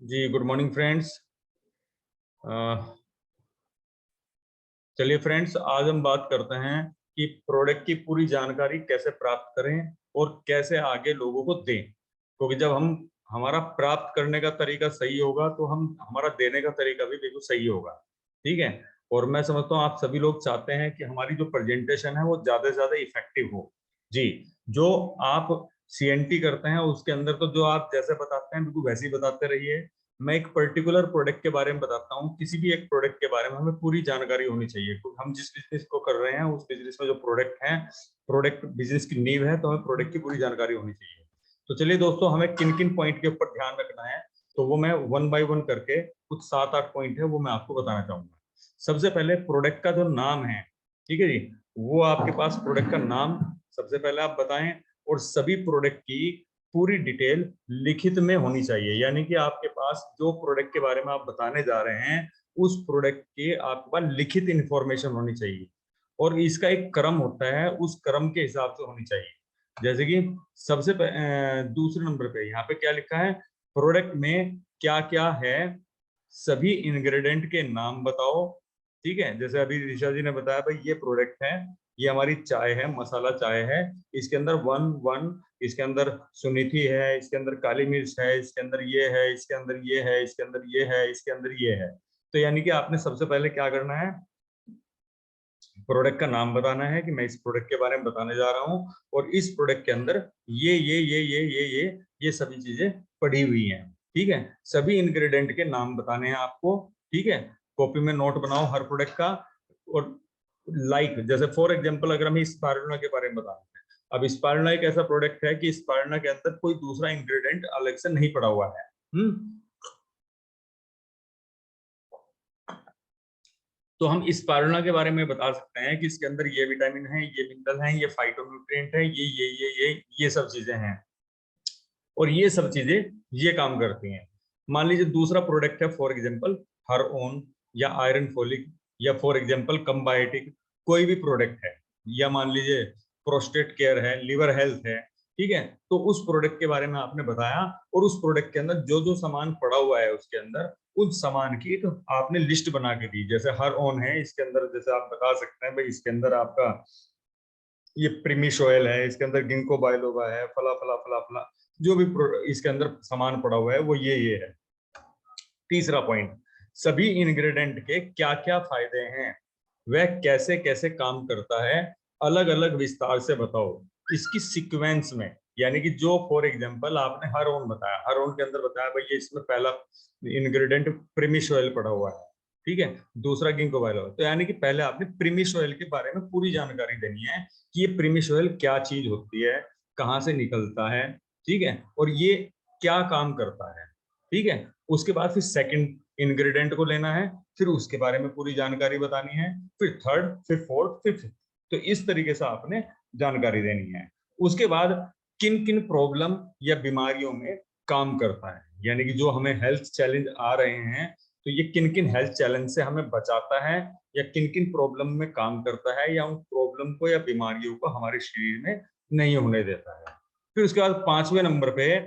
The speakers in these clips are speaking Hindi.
जी गुड मॉर्निंग फ्रेंड्स। चलिए फ्रेंड्स, आज हम बात करते हैं कि प्रोडक्ट की पूरी जानकारी कैसे प्राप्त करें और कैसे आगे लोगों को दें। क्योंकि जब हम हमारा प्राप्त करने का तरीका सही होगा तो हम हमारा देने का तरीका भी बिल्कुल सही होगा। ठीक है। और मैं समझता हूँ आप सभी लोग चाहते हैं कि हमारी जो प्रेजेंटेशन है वो ज्यादा से ज्यादा इफेक्टिव हो। जी। जो आप सीएनटी करते हैं उसके अंदर तो जो आप जैसे बताते हैं बिल्कुल वैसे ही बताते रहिए। मैं एक पर्टिकुलर प्रोडक्ट के बारे में बताता हूँ। किसी भी एक प्रोडक्ट के बारे में हमें पूरी जानकारी होनी चाहिए, क्योंकि हम जिस बिजनेस को कर रहे हैं उस बिजनेस में जो प्रोडक्ट है, प्रोडक्ट बिजनेस की नींव है, तो हमें प्रोडक्ट की पूरी जानकारी होनी चाहिए। तो चलिए दोस्तों, हमें किन किन पॉइंट के ऊपर ध्यान रखना है, तो वो मैं वन बाय वन करके कुछ 7-8 पॉइंट है वो मैं आपको बताना चाहूंगा। सबसे पहले प्रोडक्ट का जो नाम है, ठीक है जी, वो आपके पास प्रोडक्ट का नाम सबसे पहले आप बताएं। और सभी प्रोडक्ट की पूरी डिटेल लिखित में होनी चाहिए, यानी कि आपके पास जो प्रोडक्ट के बारे में आप बताने जा रहे हैं उस प्रोडक्ट के आपके पास लिखित इंफॉर्मेशन होनी चाहिए। और इसका एक क्रम होता है, उस क्रम के हिसाब से होनी चाहिए। जैसे कि दूसरे नंबर पे यहाँ पे क्या लिखा है, प्रोडक्ट में क्या क्या है, सभी इंग्रेडिएंट के नाम बताओ। ठीक है। जैसे अभी ऋषा जी ने बताया भाई ये प्रोडक्ट है, ये हमारी चाय है, मसाला चाय है, इसके अंदर वन वन, इसके अंदर सुनीति है, इसके अंदर काली मिर्च है, इसके अंदर ये है, इसके अंदर ये है, इसके अंदर ये है, इसके अंदर ये है। तो यानी कि आपने सबसे पहले क्या करना है, प्रोडक्ट का नाम बताना है कि मैं इस प्रोडक्ट के बारे में बताने जा रहा हूँ और इस प्रोडक्ट के अंदर ये सभी चीजें पड़ी हुई हैं। ठीक है। सभी इंग्रेडिएंट के नाम बताने हैं आपको। ठीक है। कॉपी में नोट बनाओ हर प्रोडक्ट का। और जैसे फॉर एग्जांपल अगर हम स्पारुलिना के बारे में बता रहे हैं, अब स्पारुलिना एक ऐसा प्रोडक्ट है कि स्पारुलिना के अंदर कोई दूसरा इंग्रेडिएंट अलग से नहीं पड़ा हुआ है। तो हम स्पारुलिना के बारे में बता सकते हैं कि इसके अंदर ये विटामिन है, ये मिनरल है, ये फाइटोन्यूट्रिएंट है, ये सब चीजें हैं। और ये सब चीजें ये काम करती हैं। मान लीजिए दूसरा प्रोडक्ट है फॉर एग्जांपल हर ओन, या आयरन फोलिक, या फॉर एग्जांपल कंबायोटिक, कोई भी प्रोडक्ट है, या मान लीजिए प्रोस्टेट केयर है, लिवर हेल्थ है। ठीक है। तो उस प्रोडक्ट के बारे में आपने बताया और उस प्रोडक्ट के अंदर जो जो सामान पड़ा हुआ है उसके अंदर उन सामान की एक आपने लिस्ट बना के दी। जैसे हर ओन है, इसके अंदर जैसे आप बता सकते हैं भाई इसके अंदर आपका ये प्रीमिश ऑयल है, इसके अंदर गिंको बायोलोबा है, फला फला फला फला, जो भी इसके अंदर सामान पड़ा हुआ है वो ये है। तीसरा पॉइंट, सभी इंग्रेडिएंट के क्या क्या फायदे हैं, वह कैसे कैसे काम करता है, अलग अलग विस्तार से बताओ इसकी सीक्वेंस में। यानी कि जो फॉर एग्जांपल आपने हर ओन बताया, हर ओन के अंदर बताया भाई ये इसमें पहला इंग्रेडिएंट प्रीमिश ऑयल पड़ा हुआ है। ठीक है। दूसरा गिंको बायोलोबा, तो यानी कि पहले आपने प्रीमिश ऑयल के बारे में पूरी जानकारी देनी है कि ये प्रीमिश ऑयल क्या चीज होती है, कहाँ से निकलता है। ठीक है। और ये क्या काम करता है। ठीक है। उसके बाद फिर सेकंड इंग्रेडिएंट को लेना है, फिर उसके बारे में पूरी जानकारी बतानी है, फिर थर्ड, फिर फोर्थ, फिर फिफ्थ। तो इस तरीके से आपने जानकारी देनी है। उसके बाद किन किन प्रॉब्लम या बीमारियों में काम करता है, यानी कि जो हमें हेल्थ चैलेंज आ रहे हैं तो ये किन किन हेल्थ चैलेंज से हमें बचाता है, या किन किन प्रॉब्लम में काम करता है, या उन प्रॉब्लम को या बीमारियों को हमारे शरीर में नहीं होने देता है। फिर उसके बाद 5वें नंबर पे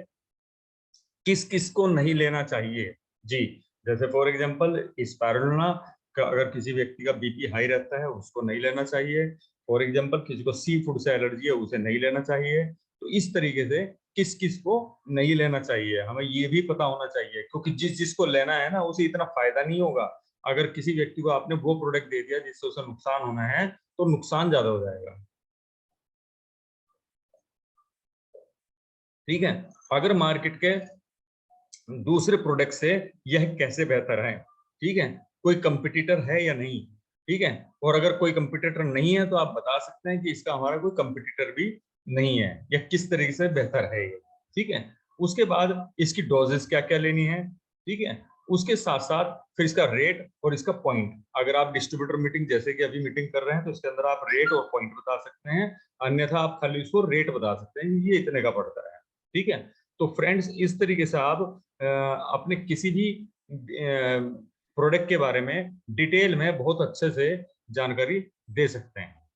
किस किस को नहीं लेना चाहिए। जी। जैसे फॉर एग्जांपल स्पारुलिना का अगर किसी व्यक्ति का बीपी हाई रहता है उसको नहीं लेना चाहिए। फॉर एग्जांपल किसी को सी फूड से एलर्जी है उसे नहीं लेना चाहिए। तो इस तरीके से किस किस को नहीं लेना चाहिए हमें ये भी पता होना चाहिए, क्योंकि जिस जिसको लेना है ना उसे इतना फायदा नहीं होगा। अगर किसी व्यक्ति को आपने वो प्रोडक्ट दे दिया जिससे उसे नुकसान होना है तो नुकसान ज्यादा हो जाएगा। ठीक है। अगर मार्केट के दूसरे प्रोडक्ट से यह कैसे बेहतर है। ठीक है। कोई कंपटीटर है या नहीं। ठीक है। और अगर कोई कंपटीटर नहीं है तो आप बता सकते हैं कि इसका हमारा कोई कंपटीटर भी नहीं है, या किस तरीके से बेहतर है ये। ठीक है। उसके बाद इसकी डोजेस क्या क्या लेनी है। ठीक है। उसके साथ साथ फिर इसका रेट और इसका पॉइंट। अगर आप डिस्ट्रीब्यूटर मीटिंग जैसे कि अभी मीटिंग कर रहे हैं तो इसके अंदर आप रेट और पॉइंट बता सकते हैं, अन्यथा आप खाली उसको रेट बता सकते हैं ये इतने का पड़ता है। ठीक है। तो फ्रेंड्स इस तरीके से आप अपने किसी भी प्रोडक्ट के बारे में डिटेल में बहुत अच्छे से जानकारी दे सकते हैं।